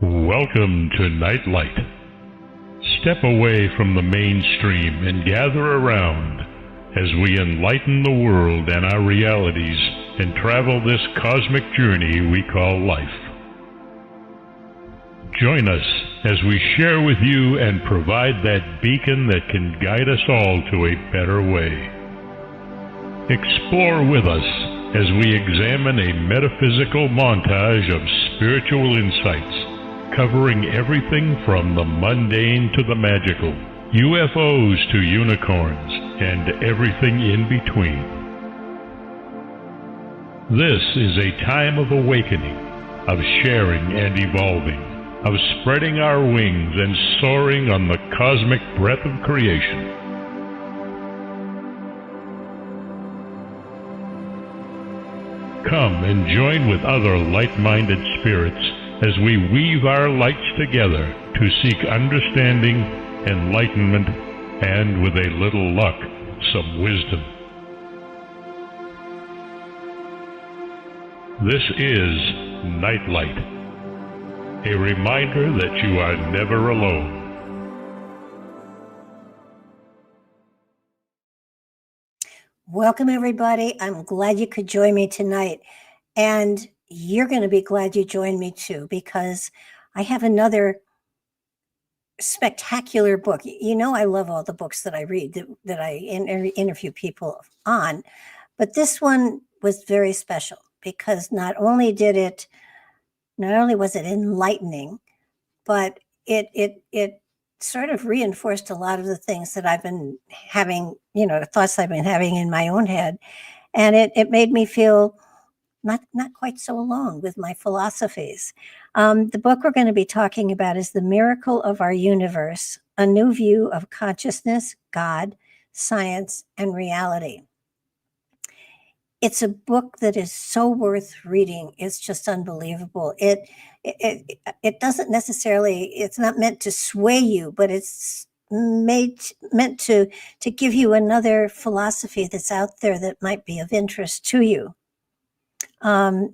Welcome to Nightlight. Step away from the mainstream and gather around as we enlighten the world and our realities and travel this cosmic journey we call life. Join us as we share with you and provide that beacon that can guide us all to a better way. Explore with us as we examine a metaphysical montage of spiritual insights, covering everything from the mundane to the magical, UFOs to unicorns, and everything in between. This is a time of awakening, of sharing and evolving, of spreading our wings and soaring on the cosmic breath of creation. Come and join with other light-minded spirits as we weave our lights together to seek understanding, enlightenment, and with a little luck, some wisdom. This is Nightlight, a reminder that you are never alone. Welcome, everybody. I'm glad you could join me tonight. And you're going to be glad you joined me too, because I have another spectacular book. You know, I love all the books that I read, that I interview people on, but this one was very special because not only was it enlightening, but it sort of reinforced a lot of the things that I've been having, the thoughts I've been having in my own head. And it made me feel not quite so alone with my philosophies. The book we're going to be talking about is The Miracle of Our Universe, A New View of Consciousness, God, Science, and Reality. It's a book that is so worth reading. It's just unbelievable. It doesn't necessarily, it's not meant to sway you, but it's meant to give you another philosophy that's out there that might be of interest to you. Bernard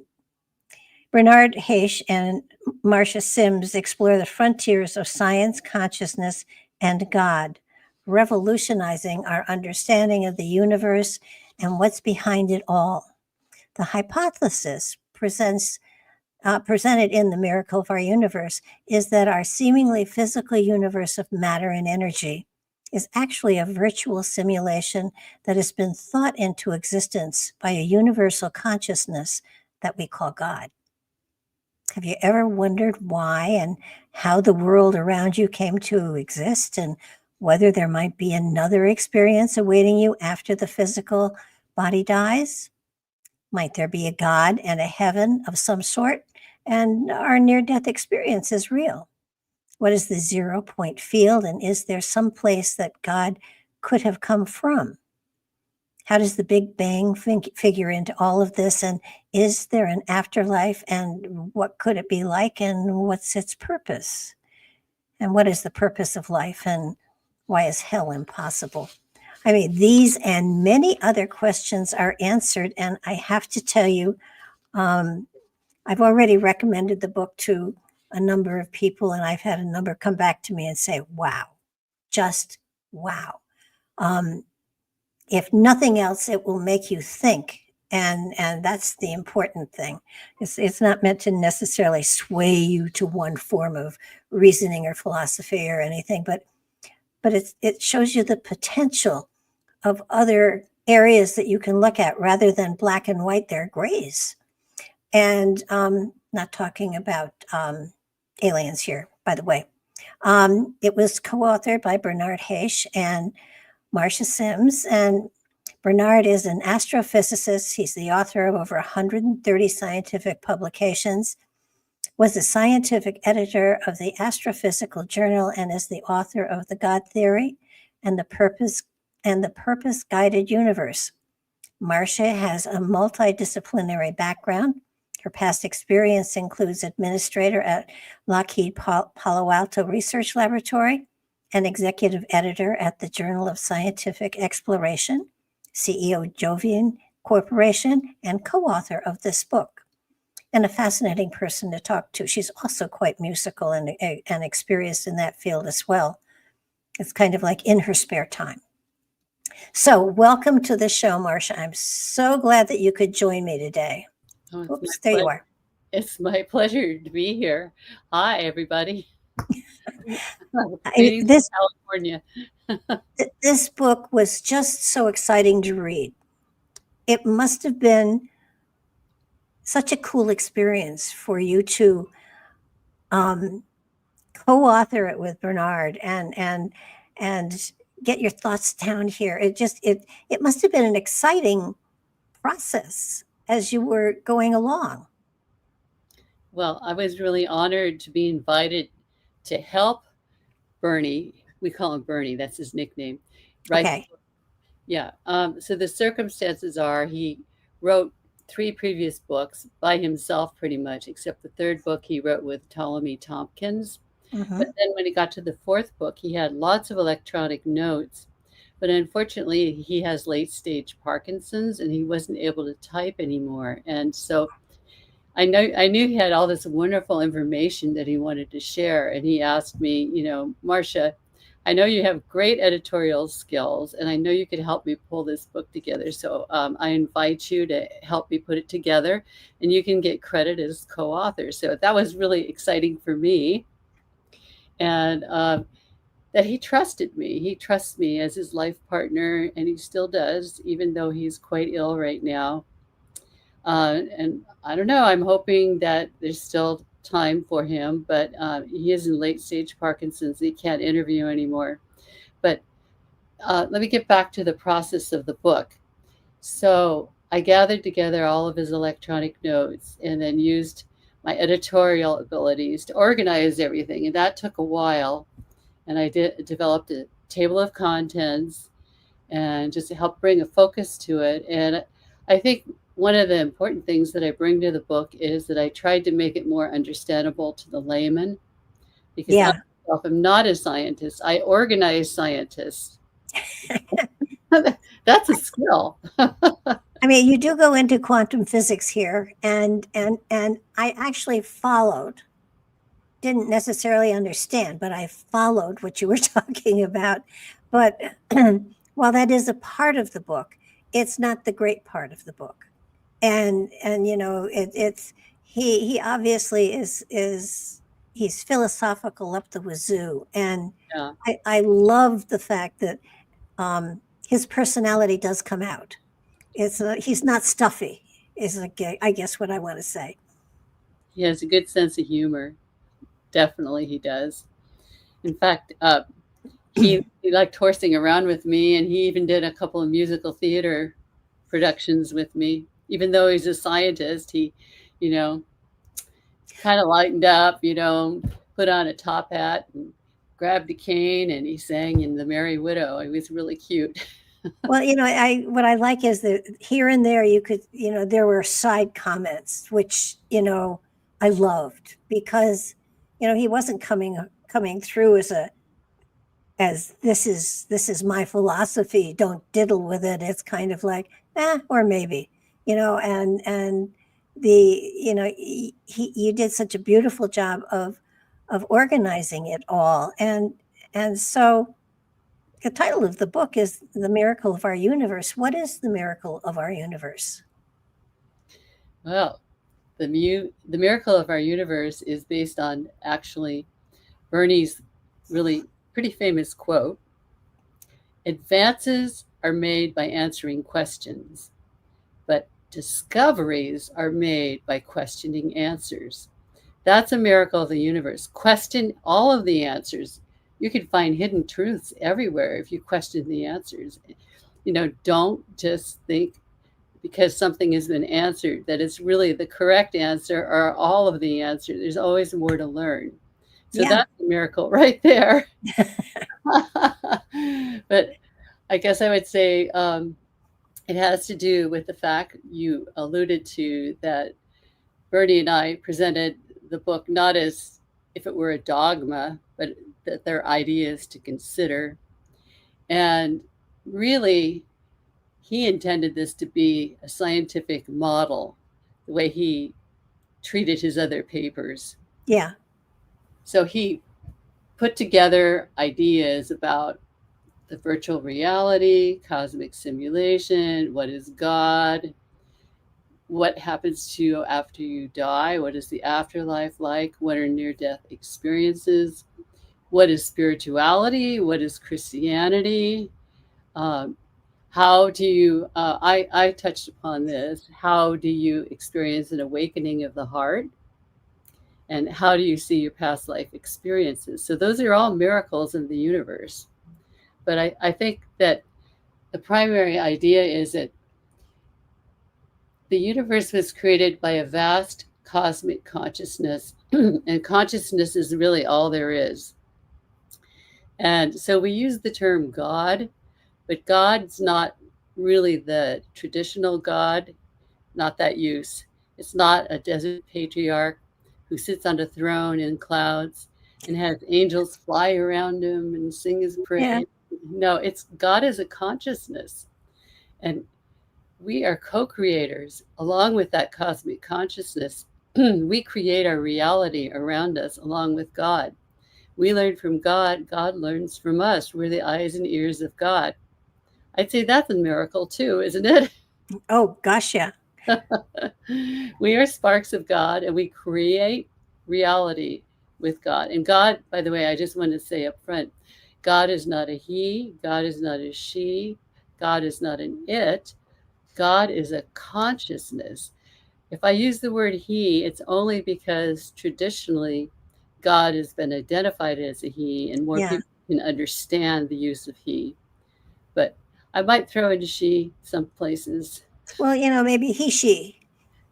Haisch and Marsha Sims explore the frontiers of science, consciousness, and God, revolutionizing our understanding of the universe and what's behind it all. The hypothesis presented in The Miracle of Our Universe is that our seemingly physical universe of matter and energy is actually a virtual simulation that has been thought into existence by a universal consciousness that we call God. Have you ever wondered why and how the world around you came to exist, and whether there might be another experience awaiting you after the physical body dies? Might there be a God and a heaven of some sort, and our near-death experience is real? What is the 0 point field, and is there some place that God could have come from? How does the Big Bang figure into all of this, and is there an afterlife, and what could it be like, and what's its purpose? And what is the purpose of life, and why is hell impossible? I mean, these and many other questions are answered, and I have to tell you, I've already recommended the book to a number of people, and I've had a number come back to me and say, wow, just wow. If nothing else, it will make you think. And that's the important thing. It's not meant to necessarily sway you to one form of reasoning or philosophy or anything, but it shows you the potential of other areas that you can look at rather than black and white. They're grays. And not talking about aliens here, by the way. It was co-authored by Bernard Haisch and Marsha Sims, and Bernard is an astrophysicist. He's the author of over 130 scientific publications, was the scientific editor of the Astrophysical Journal, and is the author of The God Theory and the Purpose Guided Universe. Marsha has a multidisciplinary background. Her past experience includes administrator at Lockheed Palo Alto Research Laboratory, and executive editor at the Journal of Scientific Exploration, CEO Jovian Corporation, and co-author of this book. and a fascinating person to talk to. She's also quite musical and experienced in that field as well. It's kind of like in her spare time. So, welcome to the show, Marsha. I'm so glad that you could join me today. Oh, Oops, there you are. It's my pleasure to be here. Hi, everybody. Greetings This from California. this book was just so exciting to read. It must have been such a cool experience for you to co-author it with Bernard and get your thoughts down here. It must have been an exciting process as you were going along. Well, I was really honored to be invited to help Bernie. We call him Bernie, that's his nickname. Right. Okay. Yeah. So the circumstances are he wrote 3 previous books by himself pretty much, except the 3rd book he wrote with Ptolemy Tompkins. Mm-hmm. But then when he got to the 4th book, he had lots of electronic notes. But unfortunately, he has late stage Parkinson's and he wasn't able to type anymore. And so I knew he had all this wonderful information that he wanted to share. And he asked me, Marsha, I know you have great editorial skills and I know you could help me pull this book together. So I invite you to help me put it together and you can get credit as co-author. So that was really exciting for me. And that he trusted me. He trusts me as his life partner, and he still does, even though he's quite ill right now. And I don't know, I'm hoping that there's still time for him, but he is in late stage Parkinson's. He can't interview anymore. But let me get back to the process of the book. So I gathered together all of his electronic notes and then used my editorial abilities to organize everything. And that took a while. And I developed a table of contents and just to help bring a focus to it. And I think one of the important things that I bring to the book is that I tried to make it more understandable to the layman, because I myself am not a scientist. I organize scientists. That's a skill. I mean, you do go into quantum physics here, and I actually followed. Didn't necessarily understand, but I followed what you were talking about. But while that is a part of the book, it's not the great part of the book. And it's he obviously is he's philosophical up the wazoo, and Yeah. I love the fact that his personality does come out. He's not stuffy. Is I guess what I want to say. He has a good sense of humor. Definitely he does. In fact, he liked horsing around with me, and he even did a couple of musical theater productions with me. Even though he's a scientist, he, kind of lightened up, put on a top hat and grabbed a cane, and he sang in The Merry Widow. It was really cute. Well, what I like is that here and there you could, there were side comments, which, I loved, because, he wasn't coming through as this is my philosophy, don't diddle with it. It's kind of like, or maybe, and you did such a beautiful job of organizing it all. And so the title of the book is The Miracle of Our Universe. What is the miracle of our universe? Well, the miracle of our universe is based on actually Bernie's really pretty famous quote. Advances are made by answering questions, but discoveries are made by questioning answers. That's a miracle of the universe. Question all of the answers. You can find hidden truths everywhere if you question the answers. Don't just think because something has been answered that it's really the correct answer or all of the answer. There's always more to learn. So that's a miracle right there. But I guess I would say it has to do with the fact you alluded to, that Bernie and I presented the book not as if it were a dogma, but that they're ideas to consider. And really, he intended this to be a scientific model, the way he treated his other papers. Yeah. So he put together ideas about the virtual reality, cosmic simulation, what is God, what happens to you after you die, what is the afterlife like, what are near-death experiences, what is spirituality, what is Christianity, how do you, I touched upon this, how do you experience an awakening of the heart? And how do you see your past life experiences? So those are all miracles in the universe. But I think that the primary idea is that the universe was created by a vast cosmic consciousness, and consciousness is really all there is. And so we use the term God, but God's not really the traditional God, not that use. It's not a desert patriarch who sits on a throne in clouds and has angels fly around him and sing his praise. Yeah. No, it's God is a consciousness. And we are co-creators along with that cosmic consciousness. We create our reality around us along with God. We learn from God. God learns from us. We're the eyes and ears of God. I'd say that's a miracle too, isn't it? Oh, gosh, yeah. We are sparks of God, and we create reality with God. And God, by the way, I just want to say up front, God is not a he, God is not a she, God is not an it. God is a consciousness. If I use the word he, it's only because traditionally God has been identified as a he, and more Yeah. people can understand the use of he. But I might throw in she some places. Well, maybe he, she.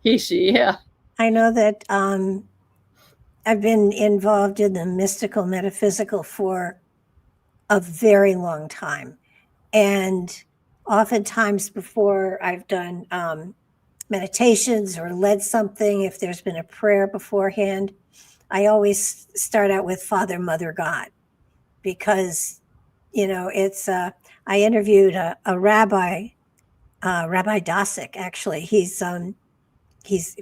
He, she, yeah. I know that I've been involved in the mystical, metaphysical for a very long time. And oftentimes before I've done meditations or led something, if there's been a prayer beforehand, I always start out with Father, Mother, God, because, it's, I interviewed a rabbi, Rabbi Dosick, actually. He's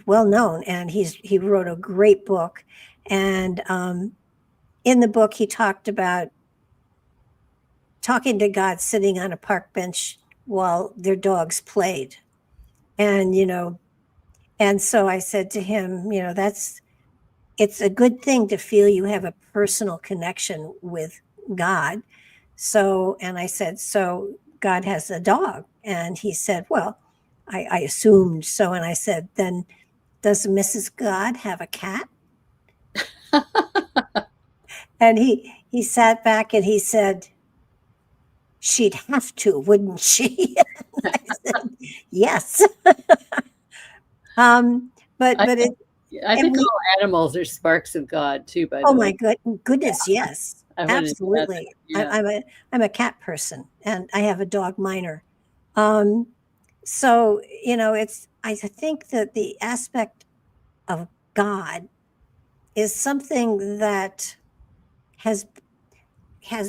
well known, and he wrote a great book. And in the book, he talked about talking to God sitting on a park bench while their dogs played. And, and so I said to him, it's a good thing to feel you have a personal connection with God. So, and I said, so God has a dog. And he said, well, I assumed so. And I said, then does Mrs. God have a cat? And he sat back and he said, she'd have to, wouldn't she? I said, yes. But I think all animals are sparks of God too. By the way. Oh my goodness, yes, absolutely. Yeah. I'm a cat person, and I have a dog minor. So I think that the aspect of God is something that has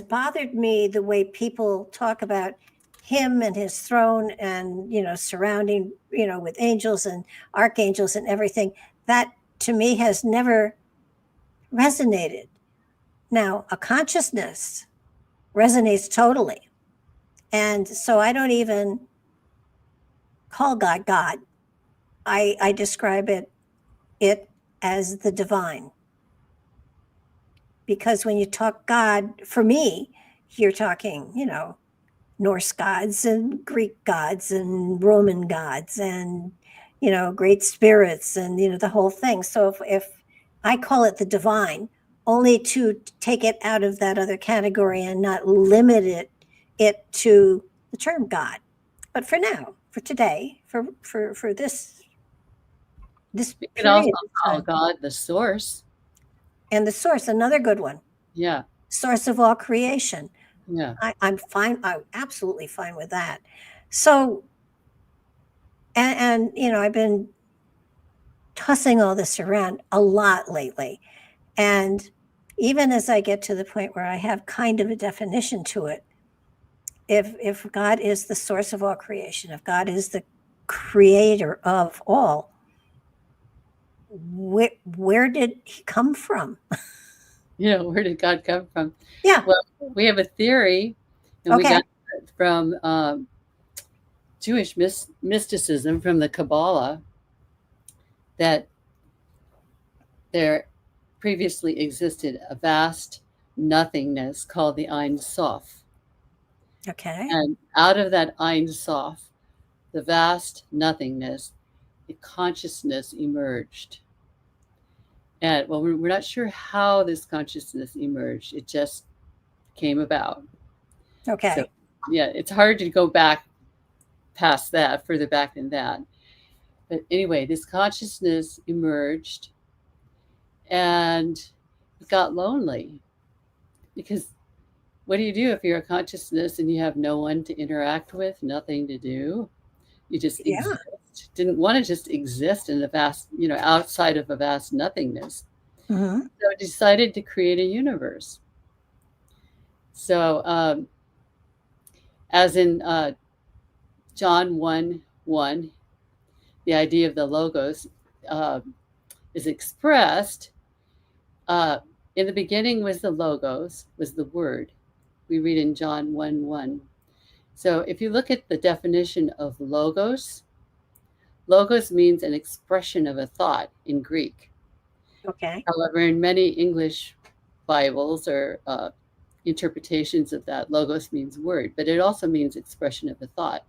bothered me, the way people talk about him and his throne, and surrounding with angels and archangels and everything. That to me has never resonated. Now, a consciousness resonates totally, and so I don't even call God God. I describe it as the divine, because when you talk God, for me, you're talking Norse gods and Greek gods and Roman gods and great spirits and the whole thing. So if I call it the divine, only to take it out of that other category and not limit it to the term God. But for now, for today, for this We could period also of call time, God the source. and the source, another good one. Yeah. Source of all creation. Yeah. I'm fine. I'm absolutely fine with that. So, and I've been tossing all this around a lot lately. And even as I get to the point where I have kind of a definition to it, if God is the source of all creation, if God is the creator of all, where did he come from? Where did God come from? Yeah. Well, we have a theory, and we Okay. got it from Jewish mysticism, from the Kabbalah, that there previously existed a vast nothingness called the Ein Sof. Okay. And out of that Ein Sof, the vast nothingness, the consciousness emerged. And well, we're not sure how this consciousness emerged. It just came about. Okay. So, yeah, it's hard to go back past that, further back than that. But anyway, this consciousness emerged, and it got lonely, because what do you do if you're a consciousness and you have no one to interact with, nothing to do? You just exist. Didn't want to just exist in the vast, outside of a vast nothingness. Mm-hmm. So it decided to create a universe. So as in John 1:1, the idea of the logos is expressed. In the beginning was the logos, was the word. We read in John 1:1. So if you look at the definition of logos, logos means an expression of a thought in Greek. Okay. However, in many English Bibles or interpretations of that, logos means word, but it also means expression of a thought.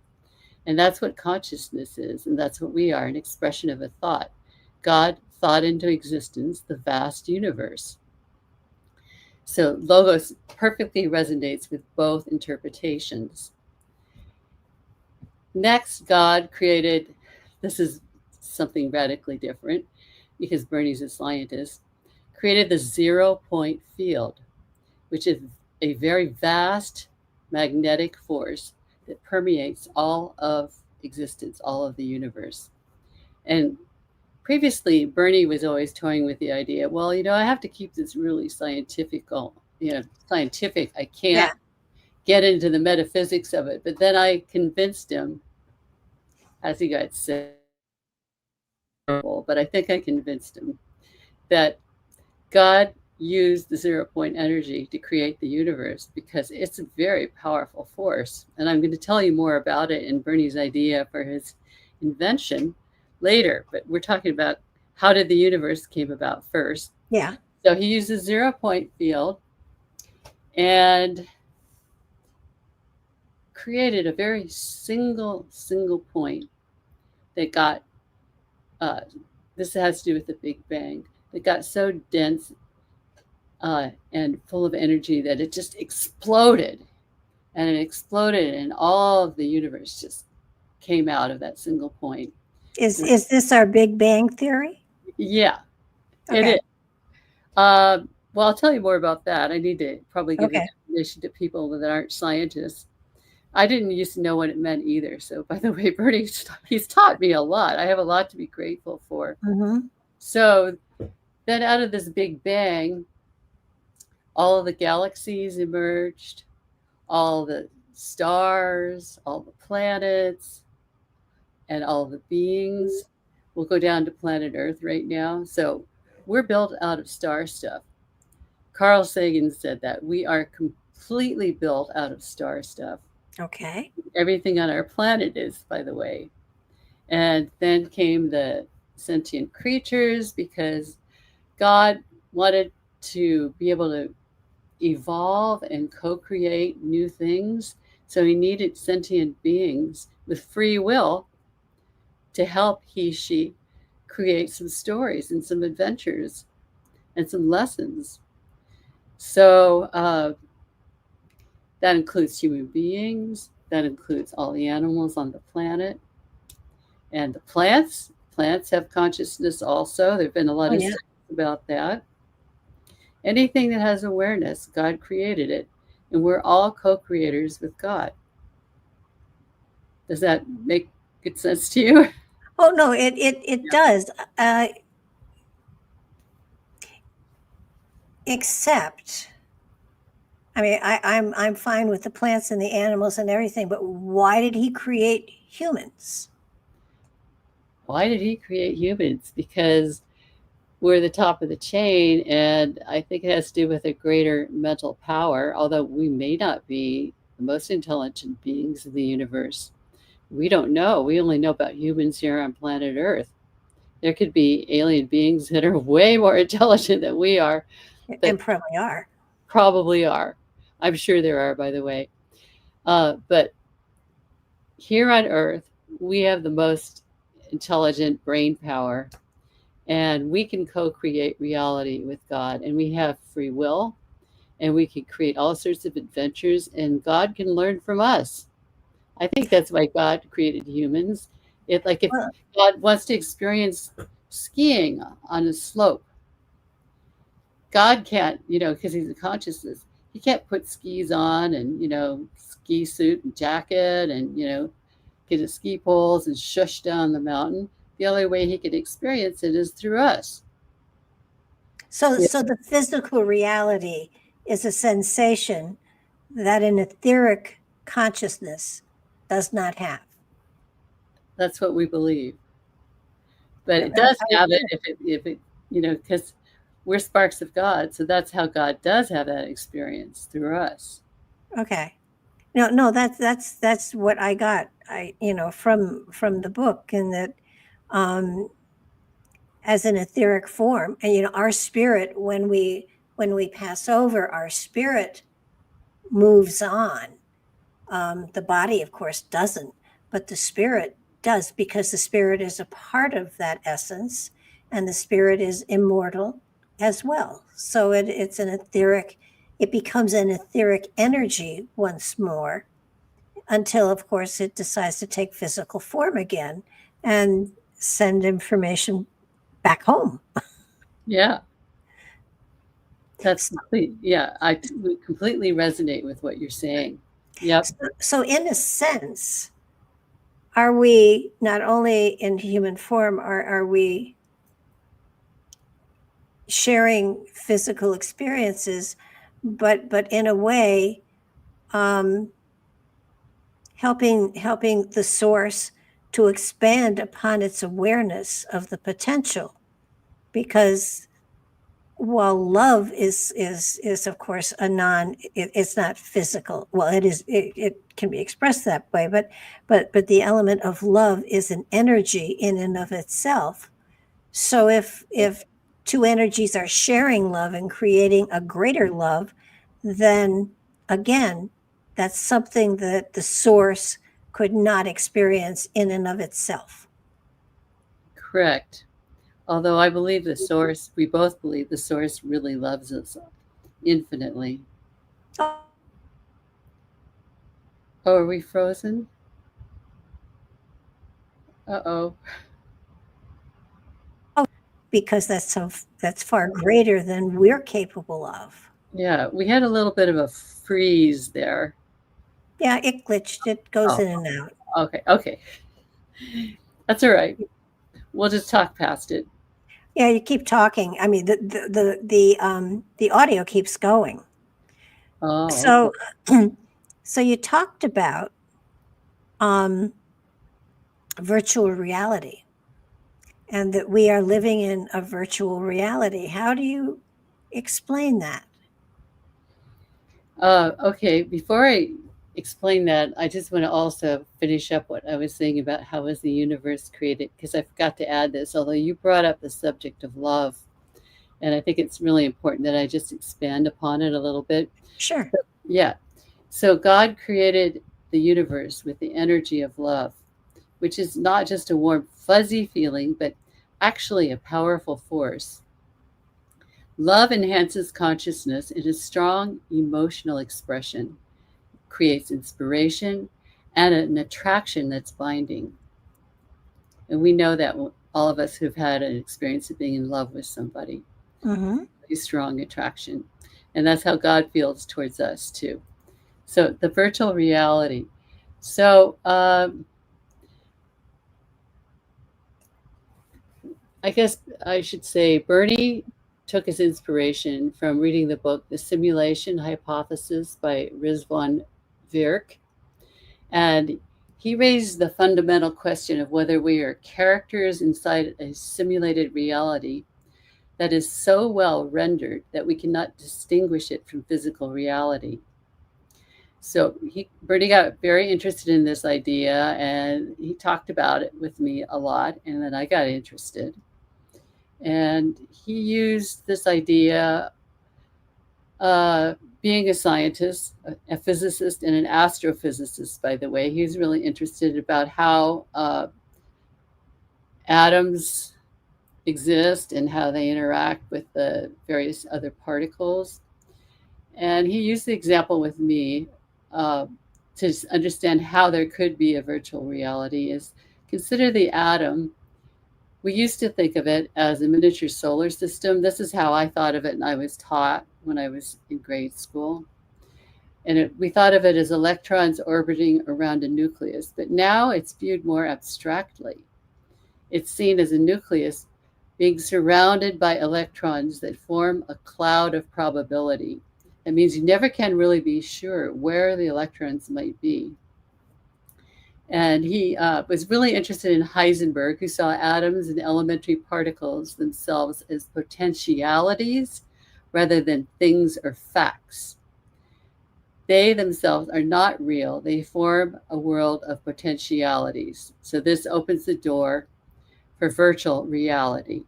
And that's what consciousness is, and that's what we are, an expression of a thought. God thought into existence the vast universe. So logos perfectly resonates with both interpretations. Next, God created, this is something radically different, because Bernie's a scientist, created the 0-point field, which is a very vast magnetic force that permeates all of existence, all of the universe. And previously, Bernie was always toying with the idea, well, I have to keep this really scientific. I can't get into the metaphysics of it. But then I convinced him, as he got sick, but I think I convinced him that God used the 0-point energy to create the universe, because it's a very powerful force. And I'm going to tell you more about it in Bernie's idea for his invention later. But we're talking about how did the universe came about first. Yeah. So he used a 0-point field and created a very single point that got, this has to do with the Big Bang, that got so dense and full of energy that it just exploded. And it exploded, and all of the universe just came out of that single point. Is this our Big Bang theory? Yeah, Okay. it is. Well, I'll tell you more about that. I need to probably give the definition to people that aren't scientists. I didn't used to know what it meant either. So, by the way, Bernie, he's taught me a lot. I have a lot to be grateful for. Mm-hmm. So then out of this Big Bang, all of the galaxies emerged, all the stars, all the planets, and all the beings. We'll go down to planet Earth right now. So we're built out of star stuff. Carl Sagan said that we are completely built out of star stuff. Okay. Everything on our planet is, by the way. And then came the sentient creatures, because God wanted to be able to evolve and co-create new things. So he needed sentient beings with free will to help she create some stories and some adventures and some lessons. So that includes human beings, that includes all the animals on the planet, and the plants. Plants have consciousness also. There have been a lot of studies about that. Anything that has awareness, God created it, and we're all co-creators with God. Does that make good sense to you? Oh no, it does. Except, I mean, I'm fine with the plants and the animals and everything, but why did he create humans? Why did he create humans? Because we're the top of the chain, and I think it has to do with a greater mental power, although we may not be the most intelligent beings in the universe. We don't know. We only know about humans here on planet Earth. There could be alien beings that are way more intelligent than we are. And probably are. Probably are. I'm sure there are, by the way. But here on Earth, we have the most intelligent brain power, and we can co-create reality with God, and we have free will, and we can create all sorts of adventures, and God can learn from us. I think that's why God created humans. If God wants to experience skiing on a slope, God can't, because he's a consciousness. He can't put skis on and, ski suit and jacket and, get his ski poles and shush down the mountain. The only way he can experience it is through us. So the physical reality is a sensation that an etheric consciousness does not have. That's what we believe. But it does have it if it, because we're sparks of God. So that's how God does have that experience through us. Okay. No, that's what I got. From the book, and that as an etheric form, and our spirit, when we pass over, our spirit moves on. The body, of course, doesn't, but the spirit does, because the spirit is a part of that essence, and the spirit is immortal as well. So it's an etheric. It becomes an etheric energy once more, until, of course, it decides to take physical form again and send information back home. Yeah. That's complete. Yeah, we completely resonate with what you're saying. Yep. So in a sense, are we not only in human form, are we sharing physical experiences, but in a way, helping the source to expand upon its awareness of the potential? Because while love is of course it's not physical. Well, it can be expressed that way, but the element of love is an energy in and of itself. So if two energies are sharing love and creating a greater love, then again, that's something that the source could not experience in and of itself. Correct. Although I believe the source, we both believe the source really loves us infinitely. Oh, are we frozen? Uh-oh. Because that's far greater than we're capable of. Yeah, we had a little bit of a freeze there. Yeah, it glitched. It goes in and out. Okay. That's all right. We'll just talk past it. Yeah, you keep talking. I mean, the audio keeps going. Oh. So, so you talked about virtual reality, and that we are living in a virtual reality. How do you explain that? Okay, before I explain that, I just want to also finish up what I was saying about how was the universe created, because I forgot to add this, although you brought up the subject of love, and I think it's really important that I just expand upon it a little bit. Sure. Yeah. So God created the universe with the energy of love, which is not just a warm, fuzzy feeling, but actually a powerful force. Love enhances consciousness in a strong emotional expression, creates inspiration, and an attraction that's binding. And we know that all of us who've had an experience of being in love with somebody, a strong attraction. And that's how God feels towards us too. So the virtual reality. So I guess I should say Bernie took his inspiration from reading the book The Simulation Hypothesis by Rizwan Virk. And he raised the fundamental question of whether we are characters inside a simulated reality that is so well rendered that we cannot distinguish it from physical reality. So Bernie got very interested in this idea, and he talked about it with me a lot, and then I got interested. And he used this idea, being a scientist, a physicist, and an astrophysicist, by the way. He's really interested about how atoms exist and how they interact with the various other particles. And he used the example with me to understand how there could be a virtual reality is consider the atom. We used to think of it as a miniature solar system. This is how I thought of it, and I was taught when I was in grade school. And we thought of it as electrons orbiting around a nucleus, but now it's viewed more abstractly. It's seen as a nucleus being surrounded by electrons that form a cloud of probability. That means you never can really be sure where the electrons might be. And he was really interested in Heisenberg, who saw atoms and elementary particles themselves as potentialities rather than things or facts. They themselves are not real. They form a world of potentialities. So this opens the door for virtual reality.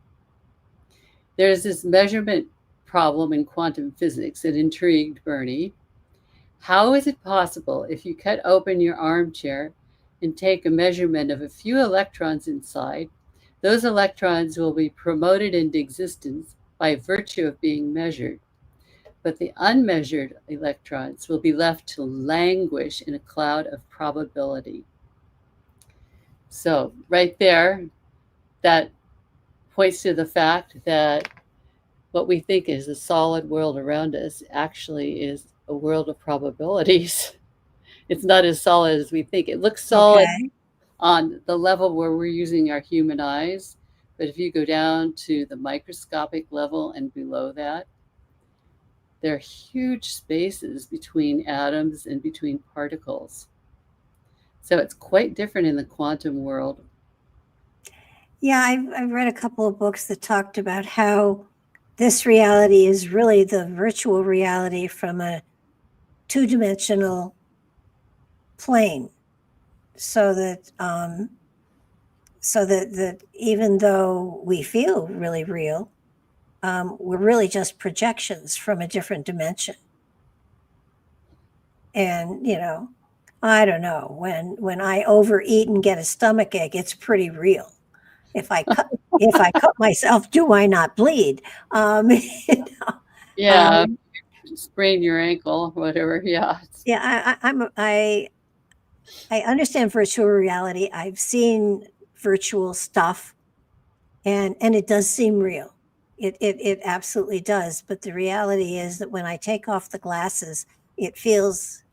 There's this measurement problem in quantum physics that intrigued Bernie. How is it possible if you cut open your armchair and take a measurement of a few electrons inside, those electrons will be promoted into existence by virtue of being measured, but the unmeasured electrons will be left to languish in a cloud of probability? So right there, that points to the fact that what we think is a solid world around us actually is a world of probabilities. It's not as solid as we think. It looks solid on the level where we're using our human eyes, but if you go down to the microscopic level and below that, there are huge spaces between atoms and between particles. So it's quite different in the quantum world. Yeah, I've read a couple of books that talked about how this reality is really the virtual reality from a two-dimensional plane, so that even though we feel really real, we're really just projections from a different dimension. And I don't know, when I overeat and get a stomach ache, it's pretty real. If I cut myself, do I not bleed? Yeah, sprain your ankle, whatever. Yeah. Yeah, I understand virtual reality. I've seen virtual stuff, and it does seem real. It absolutely does. But the reality is that when I take off the glasses, it feels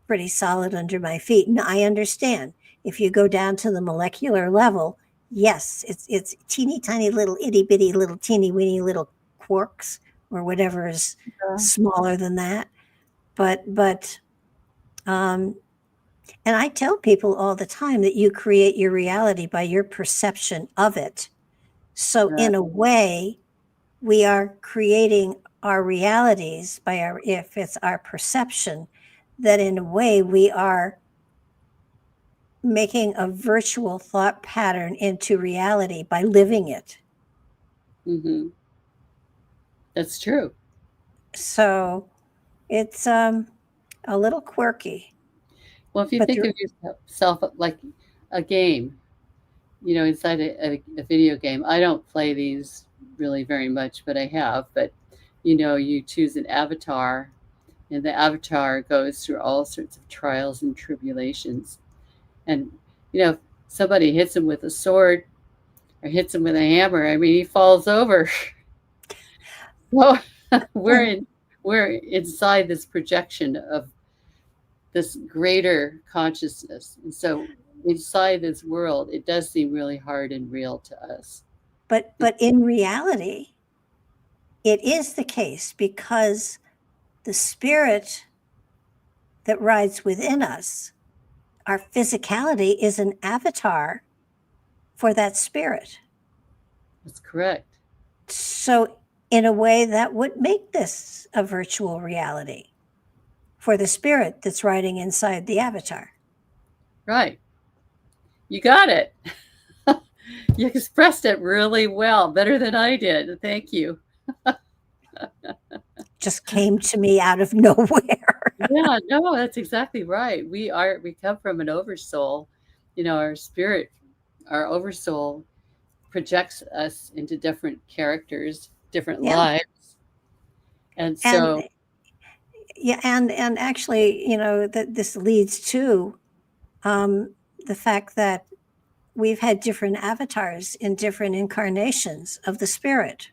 pretty solid under my feet. And I understand if you go down to the molecular level, yes, it's teeny tiny little itty bitty little teeny weeny little quarks or whatever is smaller than that. But and I tell people all the time that you create your reality by your perception of it. So in a way, we are creating our realities by if it's our perception, that in a way we are making a virtual thought pattern into reality by living it. Mm-hmm. That's true. So it's a little quirky. Well, if you think of yourself like a game, inside a video game, I don't play these really very much, but I have. But, you choose an avatar, and the avatar goes through all sorts of trials and tribulations. And, if somebody hits him with a sword or hits him with a hammer, I mean, he falls over. Well, we're inside this projection of this greater consciousness. And so inside this world, it does seem really hard and real to us. But in reality, it is the case, because the spirit that rides within us, our physicality, is an avatar for that spirit. That's correct. So in a way that would make this a virtual reality for the spirit that's riding inside the avatar. Right. You got it. You expressed it really well, better than I did. Thank you. Just came to me out of nowhere. Yeah, no, that's exactly right. We come from an oversoul. Our spirit, our oversoul projects us into different characters, different Yeah. lives. And so, and actually, that this leads to the fact that we've had different avatars in different incarnations of the spirit.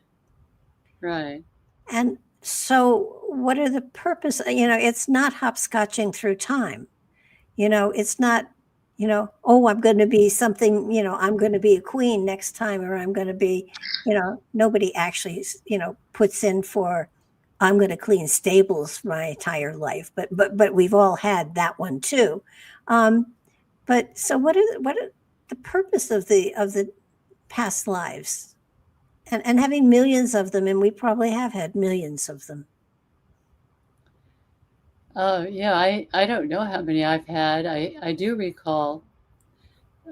right. And so what are the purpose? It's not hopscotching through time. It's not, oh, I'm going to be something, I'm going to be a queen next time, or I'm going to be, nobody actually, puts in for, I'm going to clean stables my entire life. But we've all had that one too. But so what are the purpose of the past lives? And having millions of them, and we probably have had millions of them. Oh, yeah, I don't know how many I've had. I do recall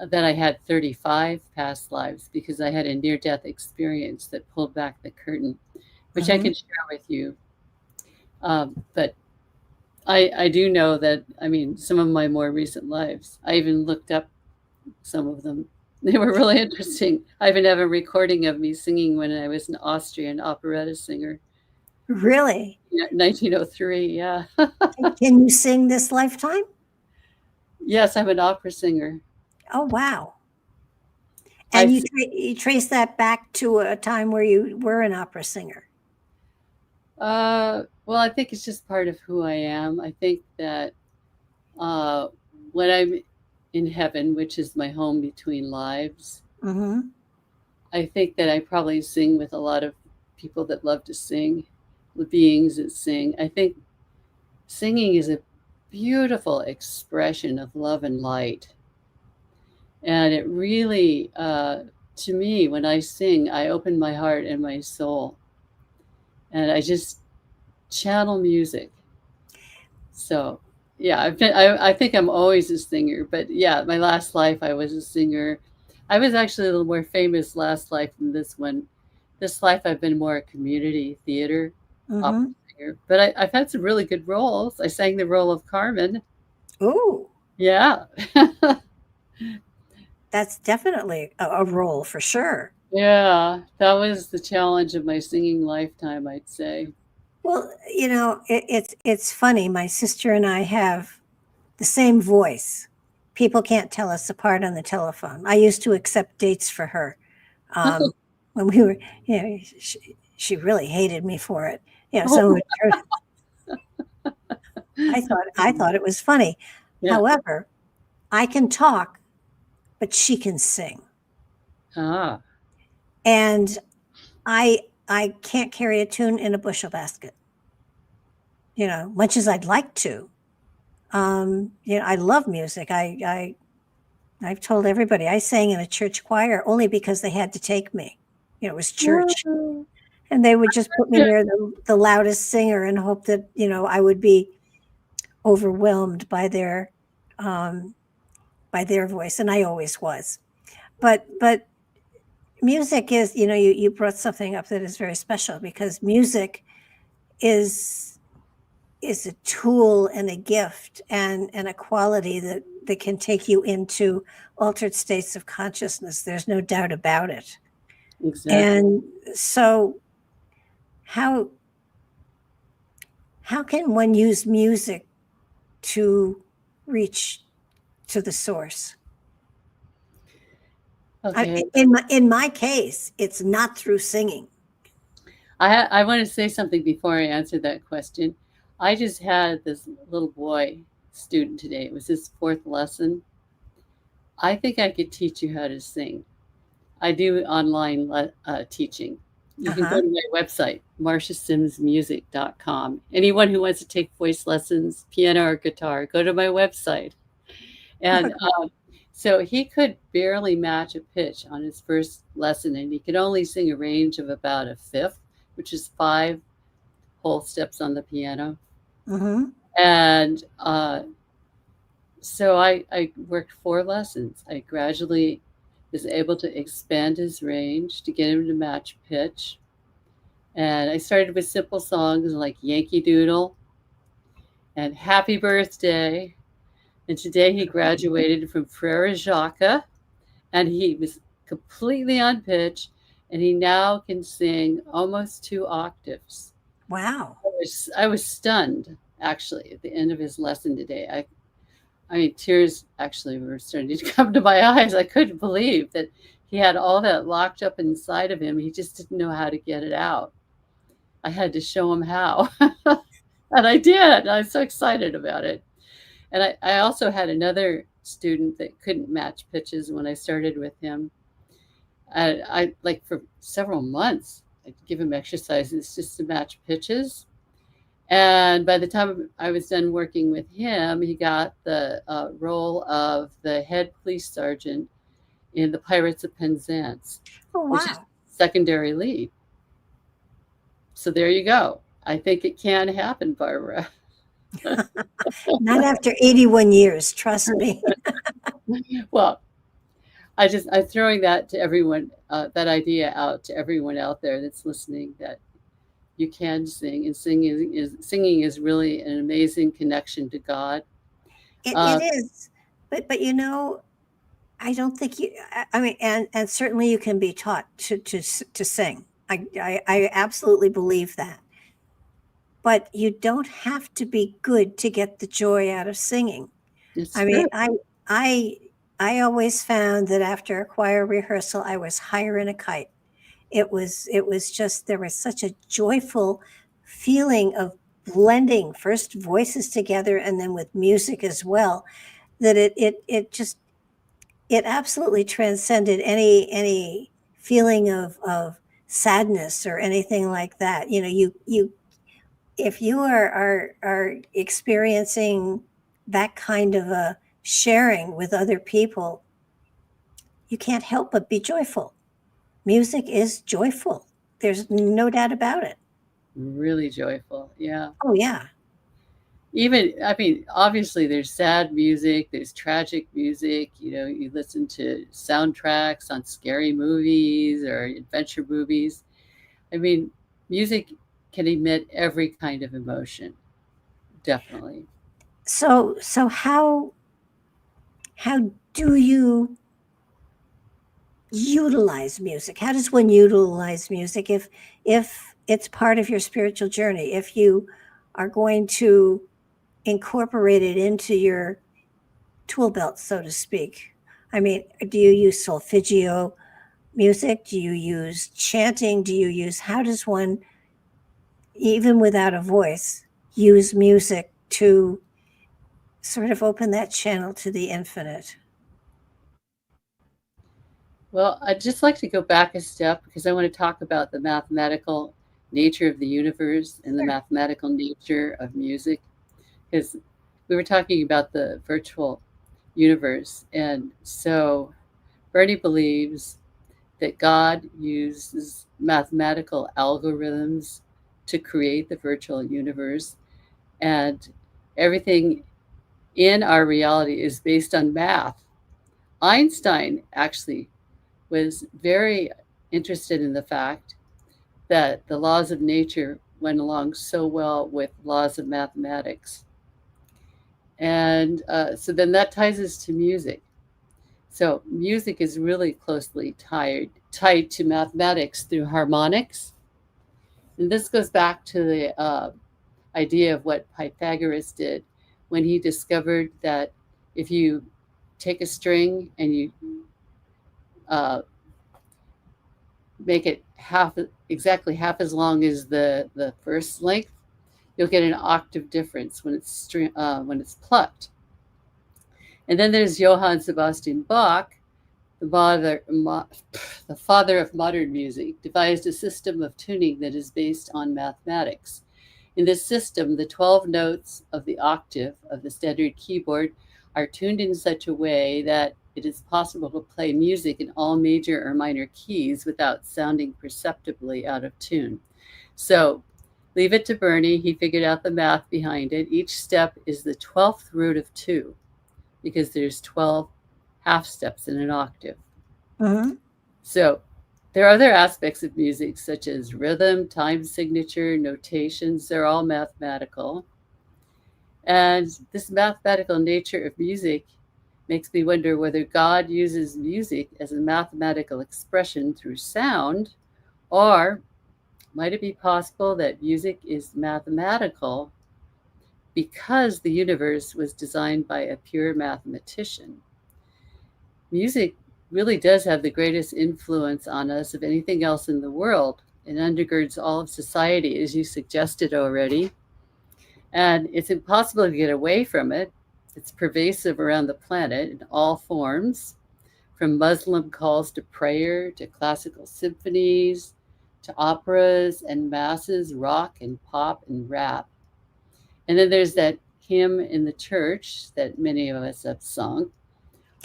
that I had 35 past lives because I had a near-death experience that pulled back the curtain, which I Mhm. can share with you. But I do know that, some of my more recent lives, I even looked up some of them. They were really interesting. I even have a recording of me singing when I was an Austrian operetta singer. Really? 1903, yeah. Can you sing this lifetime? Yes, I'm an opera singer. Oh, wow. I And you trace that back to a time where you were an opera singer. well, I think it's just part of who I am. I think that uh, when I'm in heaven, which is my home between lives, Mm-hmm. I think that I probably sing with a lot of people that love to sing, the beings that sing. I think singing is a beautiful expression of love and light. And it really, to me, when I sing, I open my heart and my soul and I just channel music. So, yeah, I think I'm always a singer, but yeah, my last life I was a singer. I was actually a little more famous last life than this one. This life I've been more a community theater opera Mm-hmm. singer, but I've had some really good roles. I sang the role of Carmen. Ooh, Yeah. that's definitely a role for sure. Yeah, that was the challenge of my singing lifetime, I'd say. Well, it's funny. My sister and I have the same voice. People can't tell us apart on the telephone. I used to accept dates for her um, when we were, she really hated me for it. Someone would I thought it was funny. Yeah. However, I can talk, but she can sing. Ah, And I can't carry a tune in a bushel basket, much as I'd like to. I love music. I've told everybody I sang in a church choir only because they had to take me. It was church. And they would just put me near the loudest singer and hope that, I would be overwhelmed by their voice. And I always was. But music is, you brought something up that is very special because music is a tool and a gift and a quality that can take you into altered states of consciousness. There's no doubt about it. exactly. And so how can one use music to reach to the source? Okay. In my case, it's not through singing. I want to say something before I answer that question. I just had this little boy student today. It was his fourth lesson. I think I could teach you how to sing. I do online teaching. You can go Uh-huh. to my website, marshasimsmusic.com. Anyone who wants to take voice lessons, piano or guitar, go to my website. And so he could barely match a pitch on his first lesson, and he could only sing a range of about a fifth. which is 5 whole steps on the piano. Mm-hmm. And so I worked 4 lessons. I gradually was able to expand his range to get him to match pitch. And I started with simple songs like Yankee Doodle and Happy Birthday. And today he graduated from Frere Jacques, and he was completely on pitch, and he now can sing almost 2 octaves. Wow. I was stunned, actually, at the end of his lesson today. I mean, tears actually were starting to come to my eyes. I couldn't believe that he had all that locked up inside of him. He just didn't know how to get it out. I had to show him how. And I did. I was so excited about it. And I also had another student that couldn't match pitches when I started with him. I like for several months, I'd give him exercises just to match pitches. And by the time I was done working with him, he got the role of the head police sergeant in the Pirates of Penzance, Oh, which is wow. secondary lead. So there you go. I think it can happen, Barbara. Not after 81 years, trust me. Well, I'm throwing that to everyone, that idea out to everyone out there that's listening, that you can sing, and singing is really an amazing connection to God. It is. But you know, I don't think I mean, and certainly you can be taught to sing. I absolutely believe that. But you don't have to be good to get the joy out of singing. It's I true. mean, I always found that after a choir rehearsal, I was higher in a kite. It was just, there was such a joyful feeling of blending first voices together and then with music as well, that it absolutely transcended any feeling of sadness or anything like that. You know, you if you are experiencing that kind of a sharing with other people, you can't help but be joyful. Music is joyful. There's no doubt about it. Really joyful. Yeah. Oh yeah. Even, I mean, obviously there's sad music, there's tragic music. You listen to soundtracks on scary movies or adventure movies. I mean, music can emit every kind of emotion. Definitely. So how do you utilize music? How does one utilize music if it's part of your spiritual journey? If you are going to incorporate it into your tool belt, so to speak. I mean, do you use solfeggio music? Do you use chanting? How does one, even without a voice, use music to sort of open that channel to the infinite? Well, I'd just like to go back a step because I want to talk about the mathematical nature of the universe and the mathematical nature of music. Because we were talking about the virtual universe. And so Bernie believes that God uses mathematical algorithms to create the virtual universe. And everything in our reality is based on math. Einstein actually was very interested in the fact that the laws of nature went along so well with laws of mathematics. And so then that ties us to music. So music is really closely tied to mathematics through harmonics. And this goes back to the idea of what Pythagoras did when he discovered that if you take a string and you make it exactly half as long as the first length, you'll get an octave difference when it's plucked. And then there's Johann Sebastian Bach, the father of modern music, devised a system of tuning that is based on mathematics. In this system, the 12 notes of the octave of the standard keyboard are tuned in such a way that it is possible to play music in all major or minor keys without sounding perceptibly out of tune. So leave it to Bernie. He figured out the math behind it. Each step is the 12th root of 2 because there's 12 half steps in an octave. Mhm. So there are other aspects of music such as rhythm, time signature, notations. They're all mathematical. And this mathematical nature of music makes me wonder whether God uses music as a mathematical expression through sound, or might it be possible that music is mathematical because the universe was designed by a pure mathematician? Music really does have the greatest influence on us of anything else in the world. It undergirds all of society, as you suggested already. And it's impossible to get away from it. It's pervasive around the planet in all forms, from Muslim calls to prayer, to classical symphonies, to operas and masses, rock and pop and rap. And then there's that hymn in the church that many of us have sung.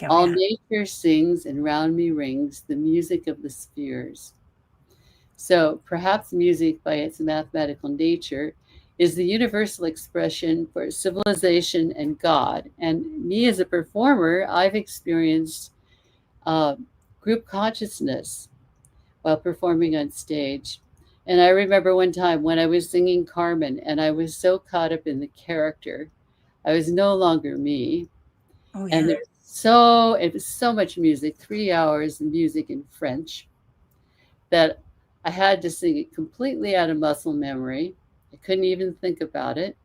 Oh, All yeah. nature sings and round me rings the music of the spheres. So perhaps music, by its mathematical nature, is the universal expression for civilization and God. And me as a performer, I've experienced uh, group consciousness while performing on stage. And I remember one time when I was singing Carmen and I was so caught up in the character, I was no longer me. Oh, And yeah. it was so much music, 3 hours of music in French, that I had to sing it completely out of muscle memory. I couldn't even think about it.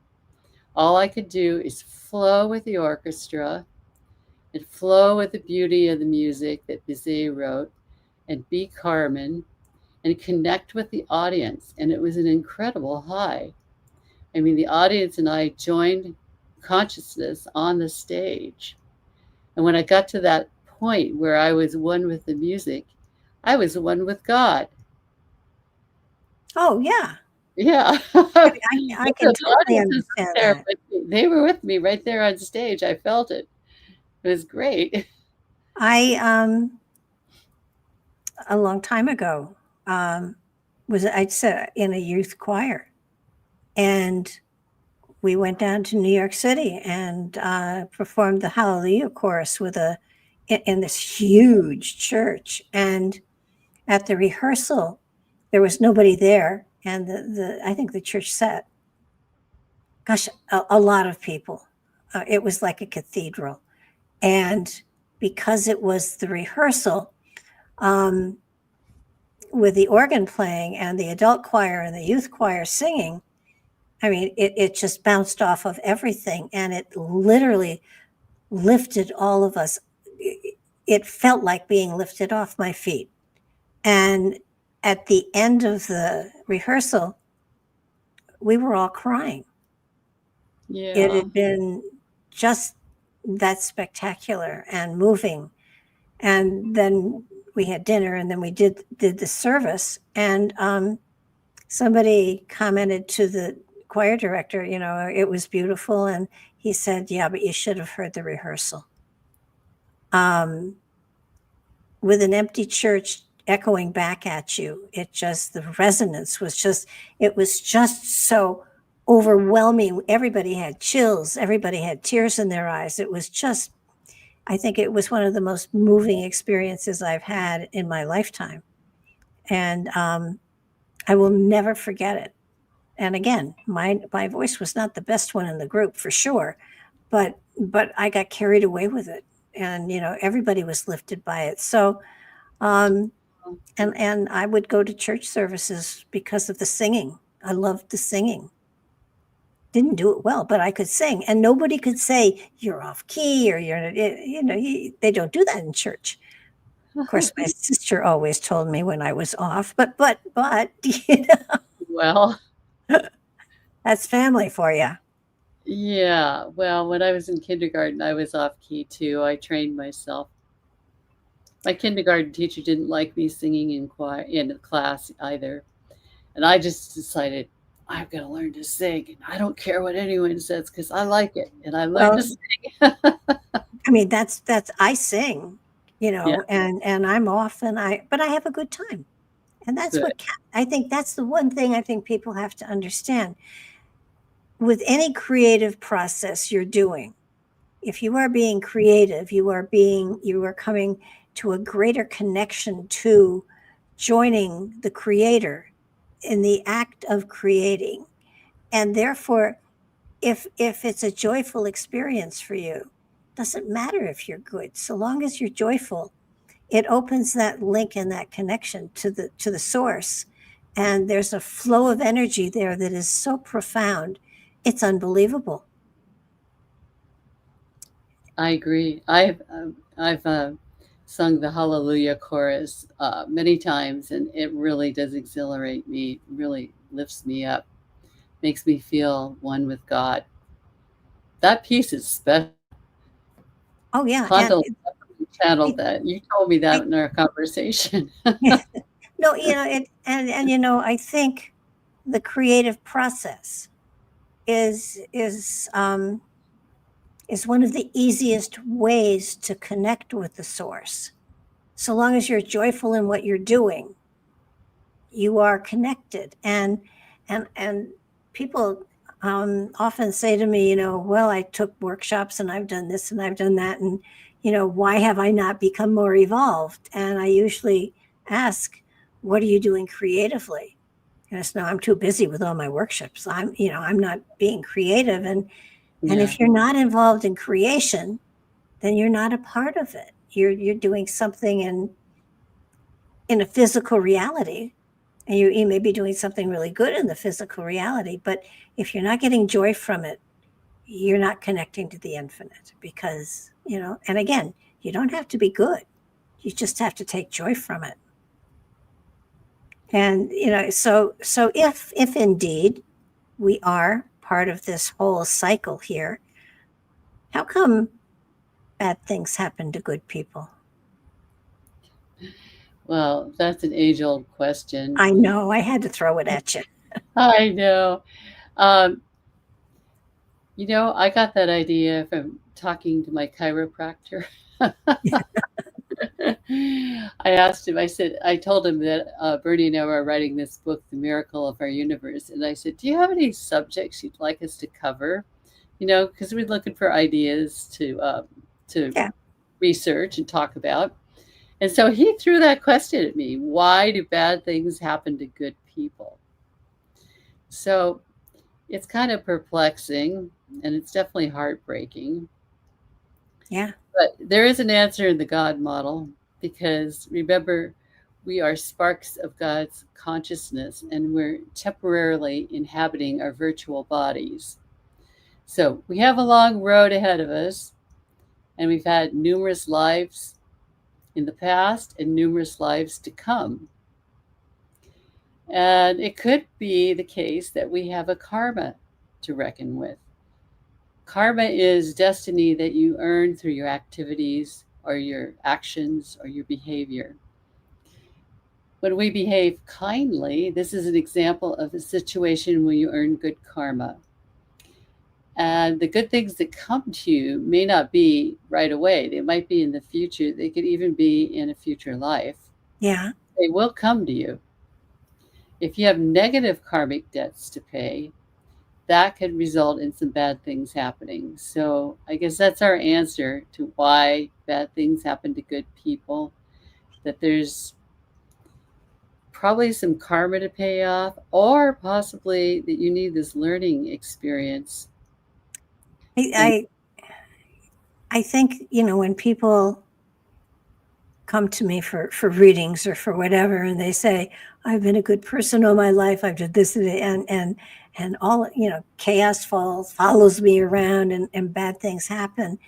All I could do is flow with the orchestra and flow with the beauty of the music that Bizet wrote and be Carmen and connect with the audience. And it was an incredible high. I mean, the audience and I joined consciousness on the stage. And when I got to that point where I was one with the music, I was one with God. Oh, yeah. Yeah. I can The totally audience was understand there, that. but they were with me right there on stage. I felt it. It was great. I a long time ago I'd said in a youth choir, and we went down to New York City and performed the Hallelujah chorus in this huge church. And at the rehearsal, there was nobody there, and I think the church sat. Gosh, a lot of people. It was like a cathedral, and because it was the rehearsal, with the organ playing and the adult choir and the youth choir singing, I mean, it just bounced off of everything, and it literally lifted all of us. It felt like being lifted off my feet. And at the end of the rehearsal, we were all crying. It Yeah. had been just that spectacular and moving. And then we had dinner, and then we did the service. And somebody commented to the choir director, it was beautiful. And he said, yeah, but you should have heard the rehearsal. With an empty church echoing back at you, the resonance was just so overwhelming. Everybody had chills. Everybody had tears in their eyes. I think it was one of the most moving experiences I've had in my lifetime. And I will never forget it. And again, my voice was not the best one in the group for sure, but I got carried away with it, and everybody was lifted by it. So, and I would go to church services because of the singing. I loved the singing. Didn't do it well, but I could sing, and nobody could say you're off key or they don't do that in church. Of course, my sister always told me when I was off, but Well, that's family for you. yeah. Well, when I was in kindergarten, I was off key too. I trained myself. My kindergarten teacher didn't like me singing in class either. And I just decided I'm going to learn to sing. I don't care what anyone says because I like it. And I learned Well, to sing. I mean, that's I sing, Yeah. and I'm off, but I have a good time. And that's Good. what I think that's the one thing I think people have to understand. With any creative process you're doing, if you are being creative, you are coming to a greater connection to joining the creator in the act of creating. And therefore, if it's a joyful experience for you, doesn't matter if you're good, so long as you're joyful, it opens that link and that connection to the source. And there's a flow of energy there that is so profound. It's unbelievable. I agree. I've sung the Hallelujah chorus many times, and it really does exhilarate me. Really lifts me up, makes me feel one with God. That piece is special. Oh yeah. Hondo And channeled that. You told me that I, in our conversation. no, I think the creative process is one of the easiest ways to connect with the source. So long as you're joyful in what you're doing, you are connected. And people often say to me, well, I took workshops and I've done this and I've done that, and why have I not become more evolved? And I usually ask, what are you doing creatively? And I said, no, I'm too busy with all my workshops. I'm not being creative. And Yeah. if you're not involved in creation, then you're not a part of it. You're doing something in a physical reality, and you may be doing something really good in the physical reality, but if you're not getting joy from it, you're not connecting to the infinite. Because and again, you don't have to be good, you just have to take joy from it. And so if indeed we are part of this whole cycle here, how come bad things happen to good people? Well, that's an age-old question. I know, I had to throw it at you. I know. Um, I got that idea from talking to my chiropractor. I asked him, I told him that Bernie and I were writing this book, The Miracle of Our Universe. And I said, do you have any subjects you'd like us to cover? Because we're looking for ideas to Yeah. research and talk about. And so he threw that question at me. Why do bad things happen to good people? So it's kind of perplexing, and it's definitely heartbreaking. Yeah. But there is an answer in the God model, because remember, we are sparks of God's consciousness, and we're temporarily inhabiting our virtual bodies. So we have a long road ahead of us, and we've had numerous lives in the past and numerous lives to come. And it could be the case that we have a karma to reckon with. Karma is destiny that you earn through your activities or your actions or your behavior. When we behave kindly, this is an example of a situation where you earn good karma. And the good things that come to you may not be right away. They might be in the future. They could even be in a future life. Yeah. They will come to you. If you have negative karmic debts to pay, that could result in some bad things happening. So I guess that's our answer to why bad things happen to good people, that there's probably some karma to pay off, or possibly that you need this learning experience. I think, when people come to me for readings or for whatever, and they say, I've been a good person all my life, I've done this and all, chaos follows me around, and bad things happen.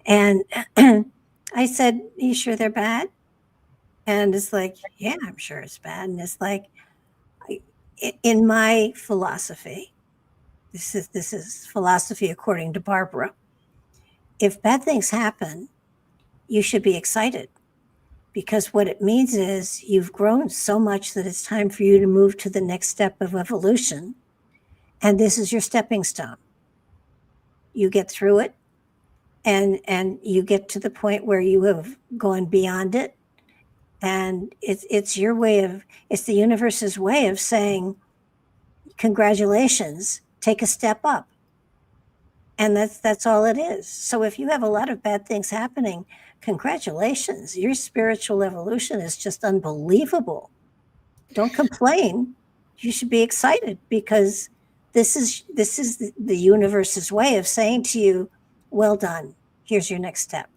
And I said, are you sure they're bad? And it's like, yeah, I'm sure it's bad. And it's like, in my philosophy, this is philosophy according to Barbara, if bad things happen, you should be excited, because what it means is you've grown so much that it's time for you to move to the next step of evolution. And this is your stepping stone. You get through it, and you get to the point where you have gone beyond it. And it's your way of, it's the universe's way of saying, congratulations, take a step up. And that's all it is. So if you have a lot of bad things happening, congratulations, your spiritual evolution is just unbelievable. Don't complain. You should be excited, because this is the universe's way of saying to you, well done. Here's your next step.